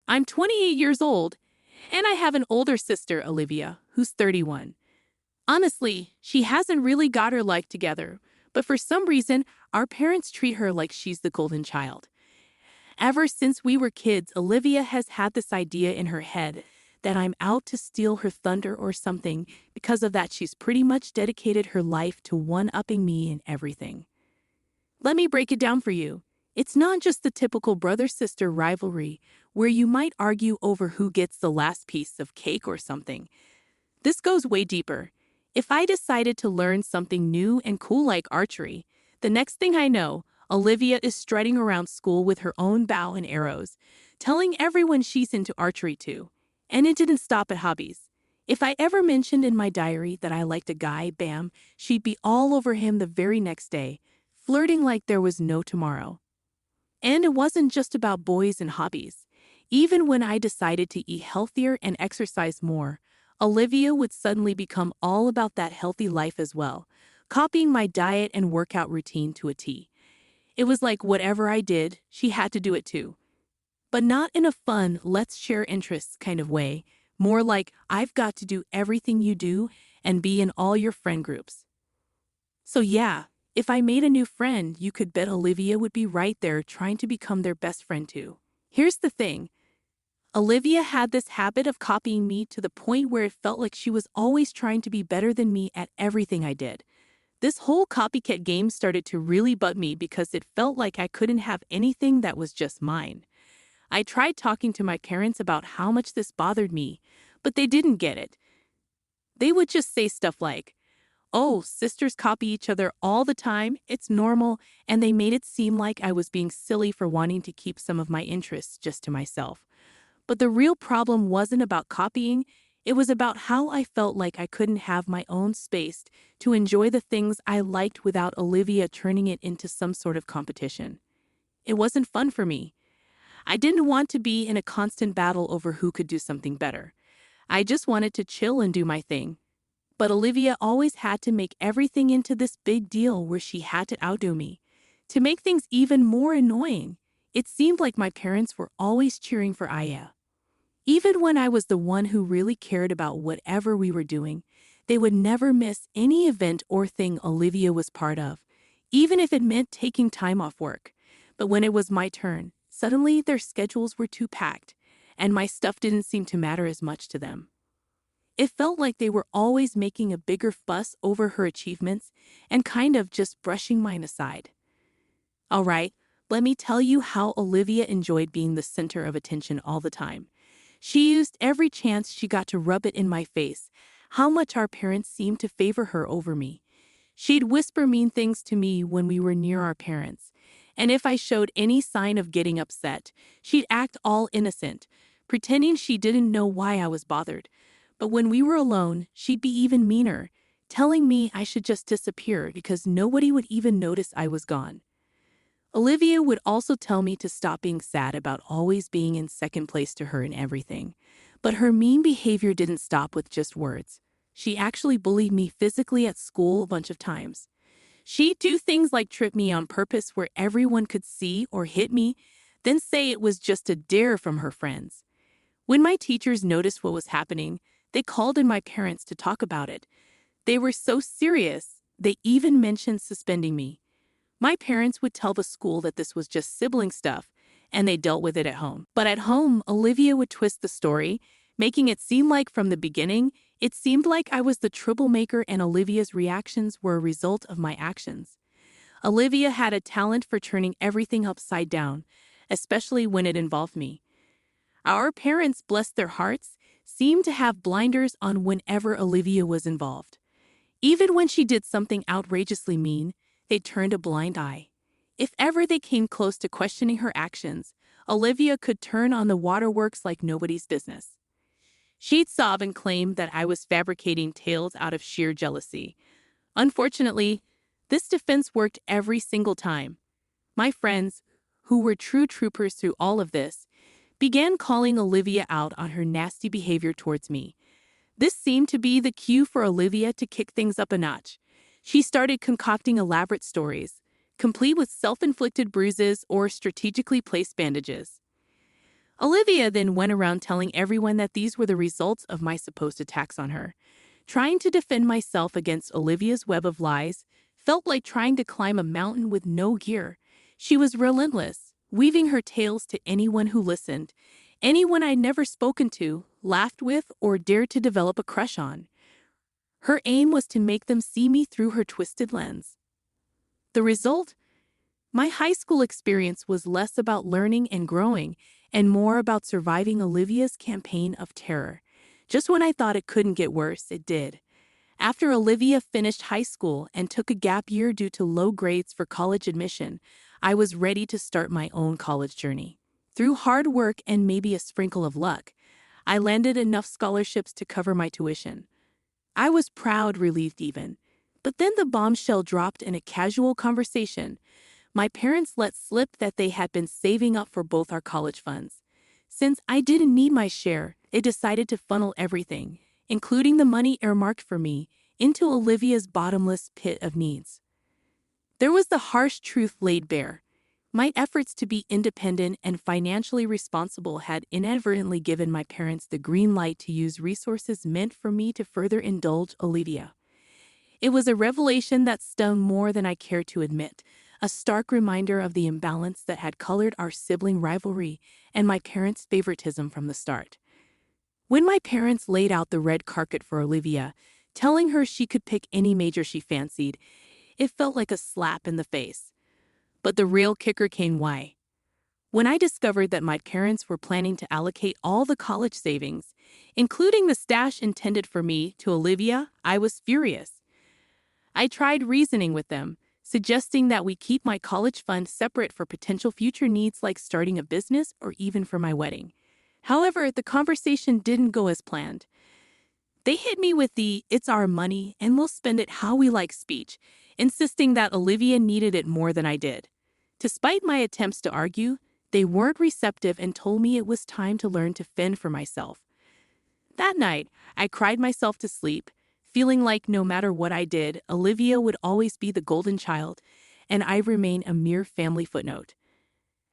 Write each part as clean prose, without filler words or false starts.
I'm 28 years old, and I have an older sister, Olivia, who's 31. Honestly, she hasn't really got her life together, but for some reason, our parents treat her like she's the golden child. Ever since we were kids, Olivia has had this idea in her head that I'm out to steal her thunder or something. Because of that, she's pretty much dedicated her life to one-upping me in everything. Let me break it down for you. It's not just the typical brother-sister rivalry where you might argue over who gets the last piece of cake or something. This goes way deeper. If I decided to learn something new and cool like archery, the next thing I know, Olivia is strutting around school with her own bow and arrows, telling everyone she's into archery too. And it didn't stop at hobbies. If I ever mentioned in my diary that I liked a guy, bam, she'd be all over him the very next day, flirting like there was no tomorrow. And it wasn't just about boys and hobbies. Even when I decided to eat healthier and exercise more, Olivia would suddenly become all about that healthy life as well, copying my diet and workout routine to a T. It was like whatever I did, she had to do it too. But not in a fun, let's share interests kind of way, more like I've got to do everything you do and be in all your friend groups. So yeah, if I made a new friend, you could bet Olivia would be right there trying to become their best friend too. Here's the thing. Olivia had this habit of copying me to the point where it felt like she was always trying to be better than me at everything I did. This whole copycat game started to really butt me because it felt like I couldn't have anything that was just mine. I tried talking to my parents about how much this bothered me, but they didn't get it. They would just say stuff like, "Oh, sisters copy each other all the time, it's normal," and they made it seem like I was being silly for wanting to keep some of my interests just to myself. But the real problem wasn't about copying, it was about how I felt like I couldn't have my own space to enjoy the things I liked without Olivia turning it into some sort of competition. It wasn't fun for me. I didn't want to be in a constant battle over who could do something better. I just wanted to chill and do my thing. But Olivia always had to make everything into this big deal where she had to outdo me. To make things even more annoying, it seemed like my parents were always cheering for Aya. Even when I was the one who really cared about whatever we were doing, they would never miss any event or thing Olivia was part of, even if it meant taking time off work. But when it was my turn, suddenly their schedules were too packed, and my stuff didn't seem to matter as much to them. It felt like they were always making a bigger fuss over her achievements and kind of just brushing mine aside. All right, let me tell you how Olivia enjoyed being the center of attention all the time. She used every chance she got to rub it in my face, how much our parents seemed to favor her over me. She'd whisper mean things to me when we were near our parents, and if I showed any sign of getting upset, she'd act all innocent, pretending she didn't know why I was bothered. But when we were alone, she'd be even meaner, telling me I should just disappear because nobody would even notice I was gone. Olivia would also tell me to stop being sad about always being in second place to her in everything. But her mean behavior didn't stop with just words. She actually bullied me physically at school a bunch of times. She'd do things like trip me on purpose where everyone could see or hit me, then say it was just a dare from her friends. When my teachers noticed what was happening, they called in my parents to talk about it. They were so serious, they even mentioned suspending me. My parents would tell the school that this was just sibling stuff, and they dealt with it at home. But at home, Olivia would twist the story, making it seem like from the beginning, it seemed like I was the troublemaker and Olivia's reactions were a result of my actions. Olivia had a talent for turning everything upside down, especially when it involved me. Our parents, bless their hearts, seemed to have blinders on whenever Olivia was involved. Even when she did something outrageously mean, they turned a blind eye. If ever they came close to questioning her actions, Olivia could turn on the waterworks like nobody's business. She'd sob and claim that I was fabricating tales out of sheer jealousy. Unfortunately, this defense worked every single time. My friends, who were true troopers through all of this, began calling Olivia out on her nasty behavior towards me. This seemed to be the cue for Olivia to kick things up a notch. She started concocting elaborate stories, complete with self-inflicted bruises or strategically placed bandages. Olivia then went around telling everyone that these were the results of my supposed attacks on her. Trying to defend myself against Olivia's web of lies felt like trying to climb a mountain with no gear. She was relentless, weaving her tales to anyone who listened, anyone I'd never spoken to, laughed with, or dared to develop a crush on. Her aim was to make them see me through her twisted lens. The result? My high school experience was less about learning and growing and more about surviving Olivia's campaign of terror. Just when I thought it couldn't get worse, it did. After Olivia finished high school and took a gap year due to low grades for college admission, I was ready to start my own college journey. Through hard work and maybe a sprinkle of luck, I landed enough scholarships to cover my tuition. I was proud, relieved even. But then the bombshell dropped in a casual conversation. My parents let slip that they had been saving up for both our college funds. Since I didn't need my share, they decided to funnel everything, including the money earmarked for me, into Olivia's bottomless pit of needs. There was the harsh truth laid bare. My efforts to be independent and financially responsible had inadvertently given my parents the green light to use resources meant for me to further indulge Olivia. It was a revelation that stung more than I cared to admit, a stark reminder of the imbalance that had colored our sibling rivalry and my parents' favoritism from the start. When my parents laid out the red carpet for Olivia, telling her she could pick any major she fancied, it felt like a slap in the face. But the real kicker came when I discovered that my parents were planning to allocate all the college savings, including the stash intended for me, to Olivia. I was furious. I tried reasoning with them, suggesting that we keep my college fund separate for potential future needs like starting a business or even for my wedding. However, the conversation didn't go as planned. They hit me with the "it's our money and we'll spend it how we like" speech, insisting that Olivia needed it more than I did. Despite my attempts to argue, they weren't receptive and told me it was time to learn to fend for myself. That night, I cried myself to sleep, feeling like no matter what I did, Olivia would always be the golden child, and I remain a mere family footnote.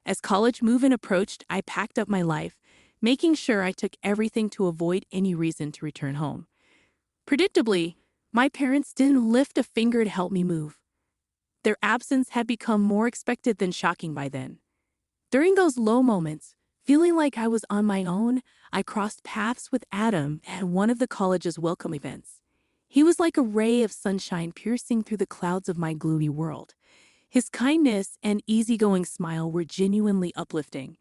As college move-in approached, I packed up my life, making sure I took everything to avoid any reason to return home. Predictably, my parents didn't lift a finger to help me move. Their absence had become more expected than shocking by then. During those low moments, feeling like I was on my own, I crossed paths with Adam at one of the college's welcome events. He was like a ray of sunshine piercing through the clouds of my gloomy world. His kindness and easygoing smile were genuinely uplifting.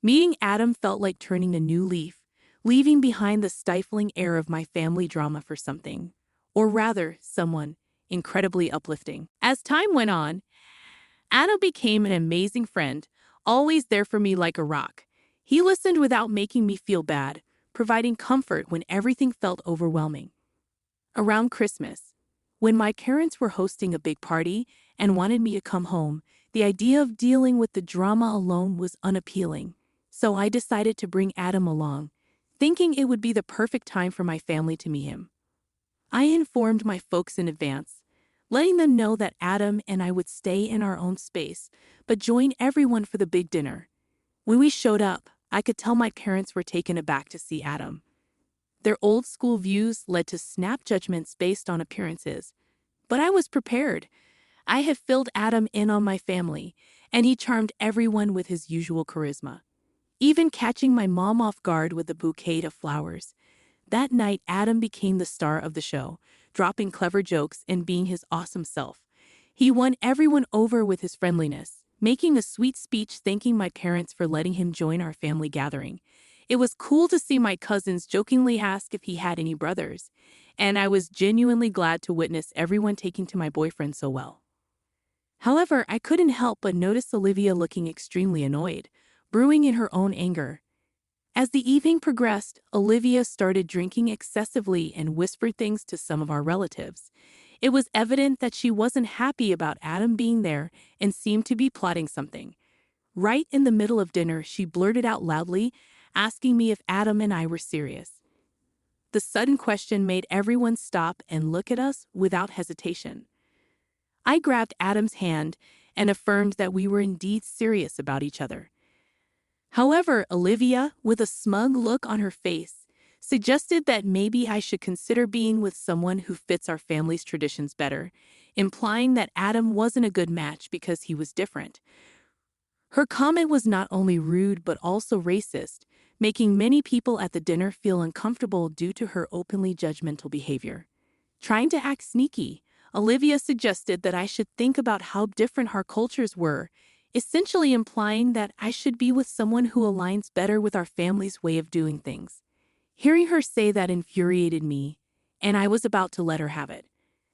Meeting Adam felt like turning a new leaf, leaving behind the stifling air of my family drama for something, or rather, someone, incredibly uplifting. As time went on, Adam became an amazing friend, always there for me like a rock. He listened without making me feel bad, providing comfort when everything felt overwhelming. Around Christmas, when my parents were hosting a big party and wanted me to come home, the idea of dealing with the drama alone was unappealing. So I decided to bring Adam along, thinking it would be the perfect time for my family to meet him. I informed my folks in advance, letting them know that Adam and I would stay in our own space, but join everyone for the big dinner. When we showed up, I could tell my parents were taken aback to see Adam. Their old-school views led to snap judgments based on appearances. But I was prepared. I had filled Adam in on my family, and he charmed everyone with his usual charisma, even catching my mom off guard with a bouquet of flowers. That night, Adam became the star of the show, dropping clever jokes and being his awesome self. He won everyone over with his friendliness, making a sweet speech thanking my parents for letting him join our family gathering. It was cool to see my cousins jokingly ask if he had any brothers, and I was genuinely glad to witness everyone taking to my boyfriend so well. However, I couldn't help but notice Olivia looking extremely annoyed, brewing in her own anger. As the evening progressed, Olivia started drinking excessively and whispered things to some of our relatives. It was evident that she wasn't happy about Adam being there and seemed to be plotting something. Right in the middle of dinner, she blurted out loudly, asking me if Adam and I were serious. The sudden question made everyone stop and look at us without hesitation. I grabbed Adam's hand and affirmed that we were indeed serious about each other. However, Olivia, with a smug look on her face, suggested that maybe I should consider being with someone who fits our family's traditions better, implying that Adam wasn't a good match because he was different. Her comment was not only rude but also racist, making many people at the dinner feel uncomfortable due to her openly judgmental behavior. Trying to act sneaky, Olivia suggested that I should think about how different our cultures were, essentially implying that I should be with someone who aligns better with our family's way of doing things. Hearing her say that infuriated me, and I was about to let her have it.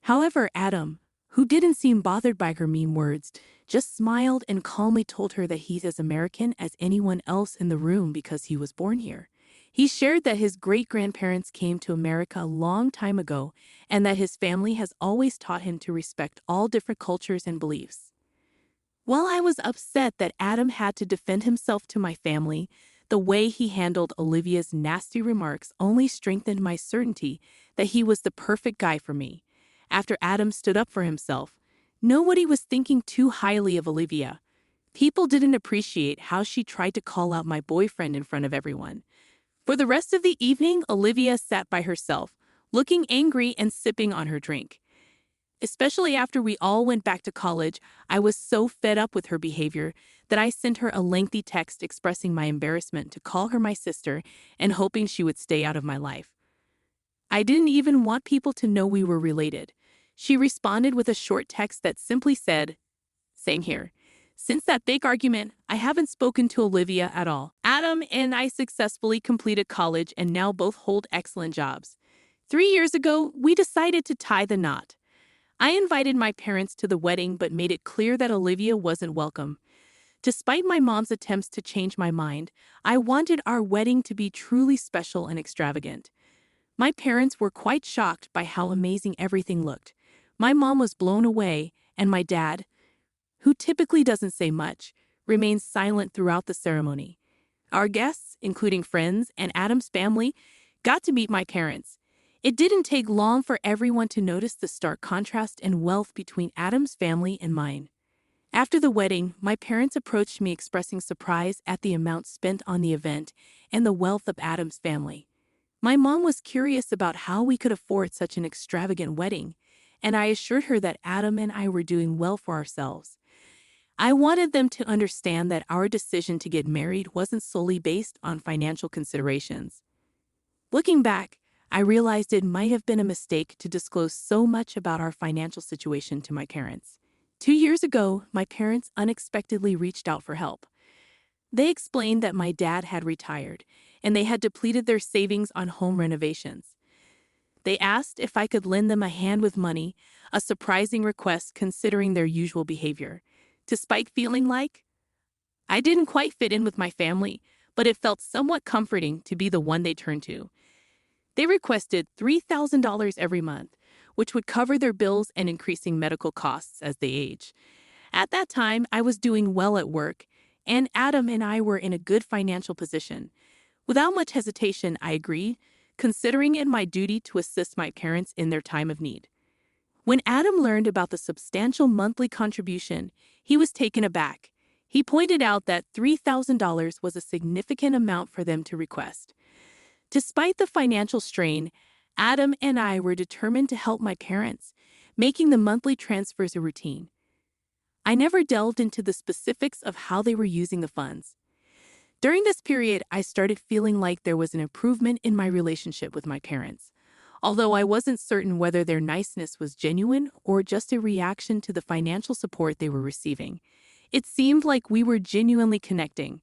However, Adam, who didn't seem bothered by her mean words, just smiled and calmly told her that he's as American as anyone else in the room because he was born here. He shared that his great-grandparents came to America a long time ago and that his family has always taught him to respect all different cultures and beliefs. While I was upset that Adam had to defend himself to my family, the way he handled Olivia's nasty remarks only strengthened my certainty that he was the perfect guy for me. After Adam stood up for himself, nobody was thinking too highly of Olivia. People didn't appreciate how she tried to call out my boyfriend in front of everyone. For the rest of the evening, Olivia sat by herself, looking angry and sipping on her drink. Especially after we all went back to college, I was so fed up with her behavior that I sent her a lengthy text expressing my embarrassment to call her my sister and hoping she would stay out of my life. I didn't even want people to know we were related. She responded with a short text that simply said, "Same here. Since that big argument, I haven't spoken to Olivia at all. Adam and I successfully completed college and now both hold excellent jobs. 3 years ago, we decided to tie the knot. I invited my parents to the wedding but made it clear that Olivia wasn't welcome. Despite my mom's attempts to change my mind, I wanted our wedding to be truly special and extravagant. My parents were quite shocked by how amazing everything looked. My mom was blown away, and my dad, who typically doesn't say much, remained silent throughout the ceremony. Our guests, including friends and Adam's family, got to meet my parents. It didn't take long for everyone to notice the stark contrast and wealth between Adam's family and mine. After the wedding, my parents approached me expressing surprise at the amount spent on the event and the wealth of Adam's family. My mom was curious about how we could afford such an extravagant wedding, and I assured her that Adam and I were doing well for ourselves. I wanted them to understand that our decision to get married wasn't solely based on financial considerations. Looking back, I realized it might have been a mistake to disclose so much about our financial situation to my parents. 2 years ago, my parents unexpectedly reached out for help. They explained that my dad had retired, and they had depleted their savings on home renovations. They asked if I could lend them a hand with money, a surprising request considering their usual behavior. Despite feeling like I didn't quite fit in with my family, but it felt somewhat comforting to be the one they turned to. They requested $3,000 every month, which would cover their bills and increasing medical costs as they age. At that time, I was doing well at work, and Adam and I were in a good financial position. Without much hesitation, I agreed, considering it my duty to assist my parents in their time of need. When Adam learned about the substantial monthly contribution, he was taken aback. He pointed out that $3,000 was a significant amount for them to request. Despite the financial strain, Adam and I were determined to help my parents, making the monthly transfers a routine. I never delved into the specifics of how they were using the funds. During this period, I started feeling like there was an improvement in my relationship with my parents. Although I wasn't certain whether their niceness was genuine or just a reaction to the financial support they were receiving, it seemed like we were genuinely connecting.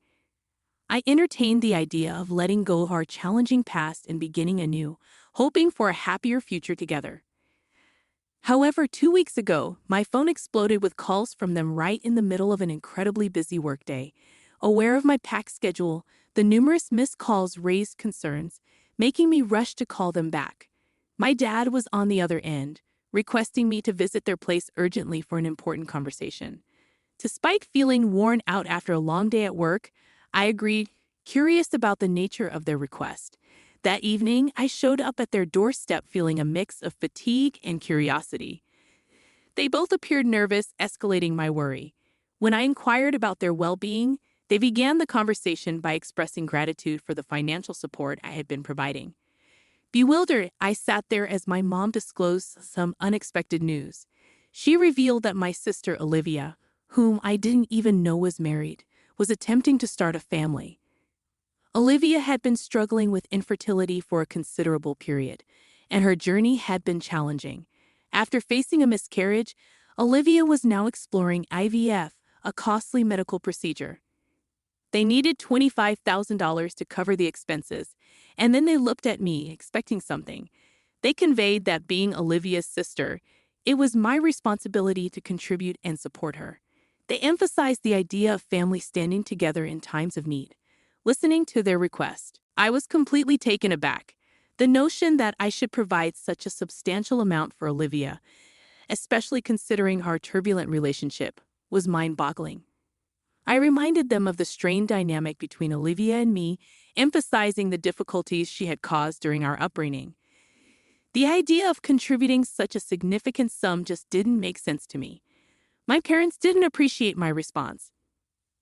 I entertained the idea of letting go of our challenging past and beginning anew, hoping for a happier future together. However, 2 weeks ago, my phone exploded with calls from them right in the middle of an incredibly busy workday. Aware of my packed schedule, the numerous missed calls raised concerns, making me rush to call them back. My dad was on the other end, requesting me to visit their place urgently for an important conversation. Despite feeling worn out after a long day at work, I agreed, curious about the nature of their request. That evening, I showed up at their doorstep feeling a mix of fatigue and curiosity. They both appeared nervous, escalating my worry. When I inquired about their well-being, They began the conversation by expressing gratitude for the financial support I had been providing. Bewildered, I sat there as my mom disclosed some unexpected news. She revealed that my sister Olivia, whom I didn't even know was married, was attempting to start a family. Olivia had been struggling with infertility for a considerable period, and her journey had been challenging. After facing a miscarriage, Olivia was now exploring IVF, a costly medical procedure. They needed $25,000 to cover the expenses, and then they looked at me, expecting something. They conveyed that being Olivia's sister, it was my responsibility to contribute and support her. They emphasized the idea of family standing together in times of need. Listening to their request, I was completely taken aback. The notion that I should provide such a substantial amount for Olivia, especially considering our turbulent relationship, was mind-boggling. I reminded them of the strained dynamic between Olivia and me, emphasizing the difficulties she had caused during our upbringing. The idea of contributing such a significant sum just didn't make sense to me. My parents didn't appreciate my response.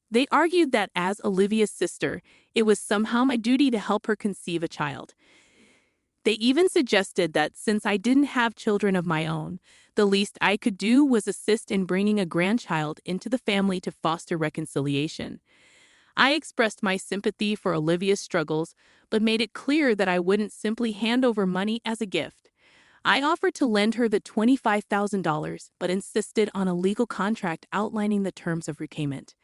They argued that as Olivia's sister, it was somehow my duty to help her conceive a child. They even suggested that since I didn't have children of my own, the least I could do was assist in bringing a grandchild into the family to foster reconciliation. I expressed my sympathy for Olivia's struggles, but made it clear that I wouldn't simply hand over money as a gift. I offered to lend her the $25,000, but insisted on a legal contract outlining the terms of repayment.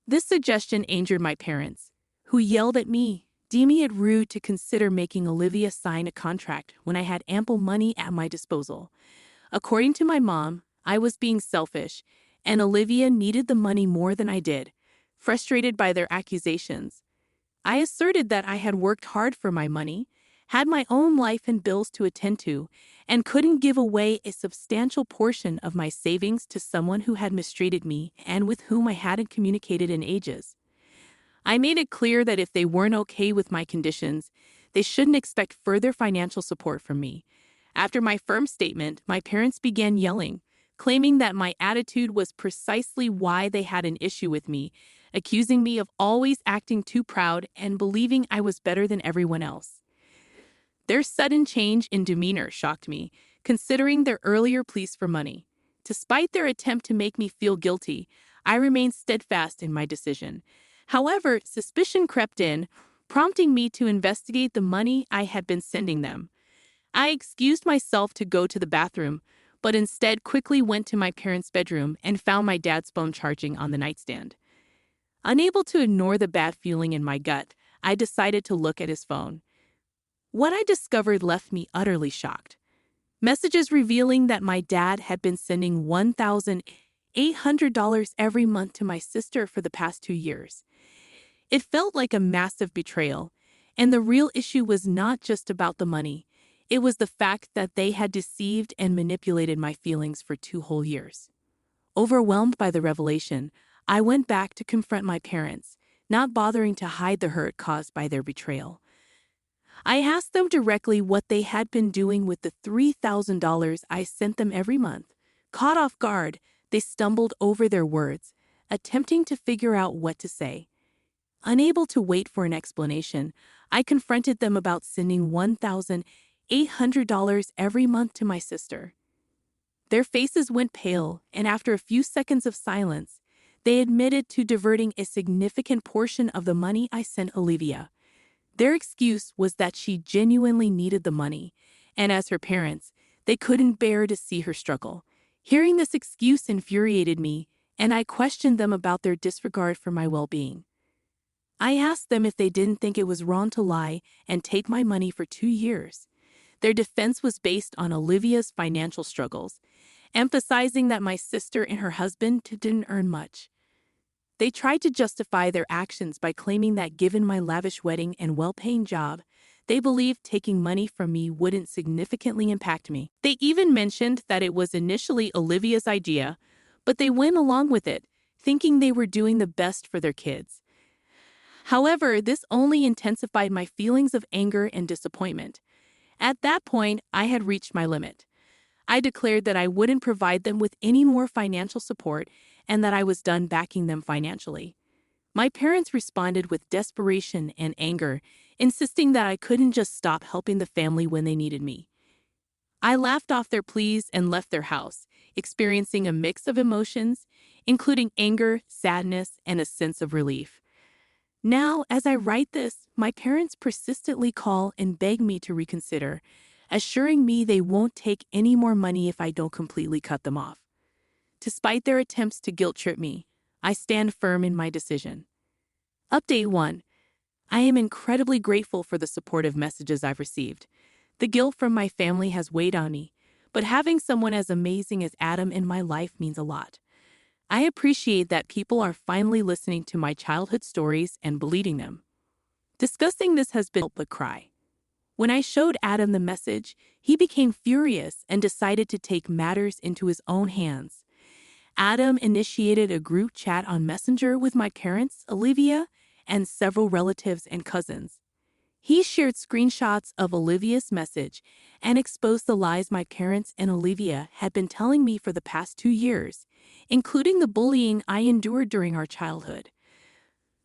This suggestion angered my parents, who yelled at me, deeming it rude to consider making Olivia sign a contract when I had ample money at my disposal. According to my mom, I was being selfish, and Olivia needed the money more than I did. Frustrated by their accusations, I asserted that I had worked hard for my money, had my own life and bills to attend to, and couldn't give away a substantial portion of my savings to someone who had mistreated me and with whom I hadn't communicated in ages. I made it clear that if they weren't okay with my conditions, they shouldn't expect further financial support from me. After my firm statement, my parents began yelling, claiming that my attitude was precisely why they had an issue with me, accusing me of always acting too proud and believing I was better than everyone else. Their sudden change in demeanor shocked me, considering their earlier pleas for money. Despite their attempt to make me feel guilty, I remained steadfast in my decision. However, suspicion crept in, prompting me to investigate the money I had been sending them. I excused myself to go to the bathroom, but instead quickly went to my parents' bedroom and found my dad's phone charging on the nightstand. Unable to ignore the bad feeling in my gut, I decided to look at his phone. What I discovered left me utterly shocked. Messages revealing that my dad had been sending $1,800 every month to my sister for the past 2 years. It felt like a massive betrayal, and the real issue was not just about the money. It was the fact that they had deceived and manipulated my feelings for 2 whole years. Overwhelmed by the revelation, I went back to confront my parents, not bothering to hide the hurt caused by their betrayal. I asked them directly what they had been doing with the $3,000 I sent them every month. Caught off guard, they stumbled over their words, attempting to figure out what to say. Unable to wait for an explanation, I confronted them about sending $1,800 every month to my sister. Their faces went pale, and after a few seconds of silence, they admitted to diverting a significant portion of the money I sent Olivia. Their excuse was that she genuinely needed the money, and as her parents, they couldn't bear to see her struggle. Hearing this excuse infuriated me, and I questioned them about their disregard for my well-being. I asked them if they didn't think it was wrong to lie and take my money for 2 years. Their defense was based on Olivia's financial struggles, emphasizing that my sister and her husband didn't earn much. They tried to justify their actions by claiming that given my lavish wedding and well-paying job, they believed taking money from me wouldn't significantly impact me. They even mentioned that it was initially Olivia's idea, but they went along with it, thinking they were doing the best for their kids. However, this only intensified my feelings of anger and disappointment. At that point, I had reached my limit. I declared that I wouldn't provide them with any more financial support and that I was done backing them financially. My parents responded with desperation and anger, insisting that I couldn't just stop helping the family when they needed me. I laughed off their pleas and left their house, experiencing a mix of emotions, including anger, sadness, and a sense of relief. Now, as I write this, my parents persistently call and beg me to reconsider, assuring me they won't take any more money if I don't completely cut them off. Despite their attempts to guilt-trip me, I stand firm in my decision. Update 1. I am incredibly grateful for the supportive messages I've received. The guilt from my family has weighed on me, but having someone as amazing as Adam in my life means a lot. I appreciate that people are finally listening to my childhood stories and believing them. Discussing this has been but cry. When I showed Adam the message, he became furious and decided to take matters into his own hands. Adam initiated a group chat on Messenger with my parents, Olivia, and several relatives and cousins. He shared screenshots of Olivia's message and exposed the lies my parents and Olivia had been telling me for the past 2 years, including the bullying I endured during our childhood.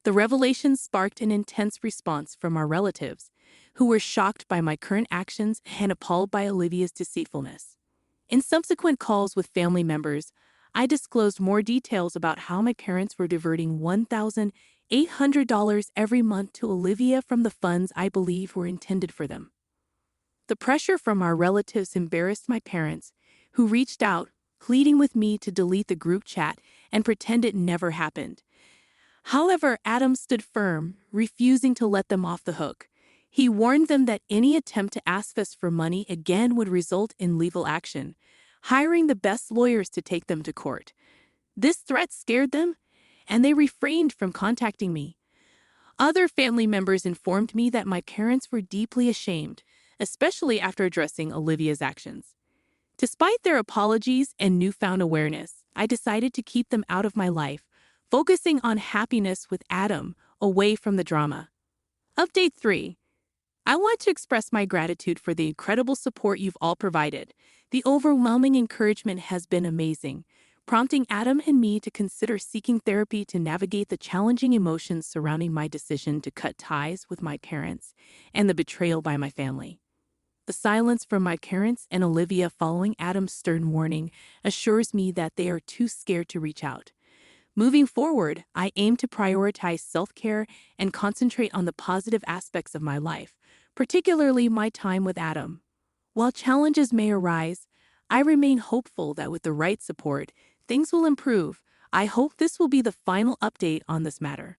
The revelations sparked an intense response from our relatives, who were shocked by my current actions and appalled by Olivia's deceitfulness. In subsequent calls with family members, I disclosed more details about how my parents were diverting $1,800 every month to Olivia from the funds I believe were intended for them. The pressure from our relatives embarrassed my parents, who reached out, pleading with me to delete the group chat and pretend it never happened. However, Adam stood firm, refusing to let them off the hook. He warned them that any attempt to ask us for money again would result in legal action, hiring the best lawyers to take them to court. This threat scared them, and they refrained from contacting me. Other family members informed me that my parents were deeply ashamed, especially after addressing Olivia's actions. Despite their apologies and newfound awareness, I decided to keep them out of my life, focusing on happiness with Adam, away from the drama. Update 3. I want to express my gratitude for the incredible support you've all provided. The overwhelming encouragement has been amazing, prompting Adam and me to consider seeking therapy to navigate the challenging emotions surrounding my decision to cut ties with my parents and the betrayal by my family. The silence from my parents and Olivia following Adam's stern warning assures me that they are too scared to reach out. Moving forward, I aim to prioritize self-care and concentrate on the positive aspects of my life, particularly my time with Adam. While challenges may arise, I remain hopeful that with the right support, things will improve. I hope this will be the final update on this matter.